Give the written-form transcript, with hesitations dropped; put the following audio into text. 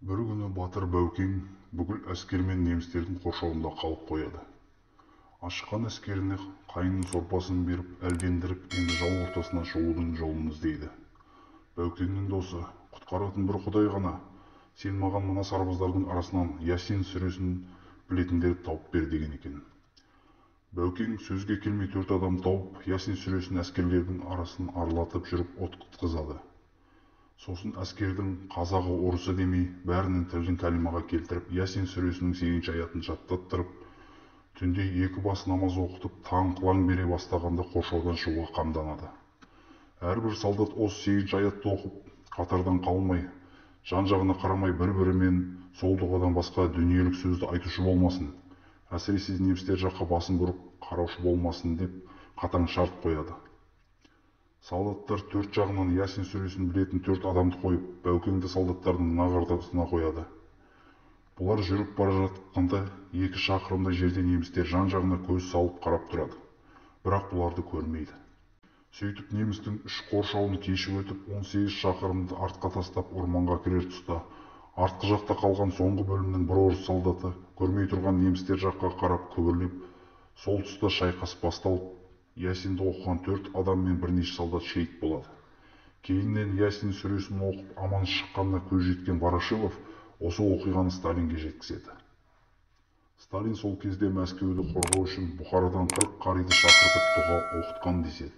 Бір күні батыр Баукең бүкіл әскермен немістердің қоршауында қалып қояды. Ашыққан әскеріне қайынның сорпасын беріп, әлдендіріп, енді жау ортасына шығудың жолын іздейді. Баукеңнің досы, құтқаратын бір Құдай ғана, сен маған мына сарбаздардың арасынан Ясин сүресін білетіндерді тауып бер деген екен. Баукең сөзге келмей 4 адам тауып, Ясин сүресін әскерлердің арасын аралатып жүріп отқытқызады. Сосын әскердің қазағы орысы демей, бәрінің тілін кәлимаға келтіріп, Ясин сүресінің 8 аятын жаттаттырып, түнде 2 бас намаз оқытып, таң қылаң бере бастағанда қоршаудан шығуға қамданады. Әрбір солдат осы 8 аятты оқып, қатардан қалмай, жан-жағына қарамай бір-бірімен сол дұғадан басқа дүниелік сөзді айтушы болмасын, әсіресе немістер жаққа басын бұрып қараушы болмасын деп қатаң шарт қояды. Солдаттар 4 жағынан Ясин сүресін білетін 4 адамды қойып, Баукеңді солдаттардың нақ ортасына қояды. Бұлар жүріп бара жатқанда 2 шақырымдай жерде немістер жан-жағына көз салып қарап тұрады. Бірақ бұларды көрмейді. Сөйтіп немістің 3 қоршауын кешіп өтіп, 18 шақырымды артқа тастап орманға кірер тұста, артқы жақта қалған соңғы бөлімнің бір орыс солдаты көрмей тұрған немістер жаққа қарап күбірлеп, сол тұста шайқас басталып, Ясинді оқыған 4 адам мен бірнеше солдат шейіт болады. Кейіннен Ясин сүресін оқып аман шыққанына көз жеткен Ворошилов осы оқиғаны Сталинге жеткізеді. Сталин сол кезде Мәскеуді қорғау үшін Бұхарадан 40 қариды шақыртып дұға оқытқан деседі.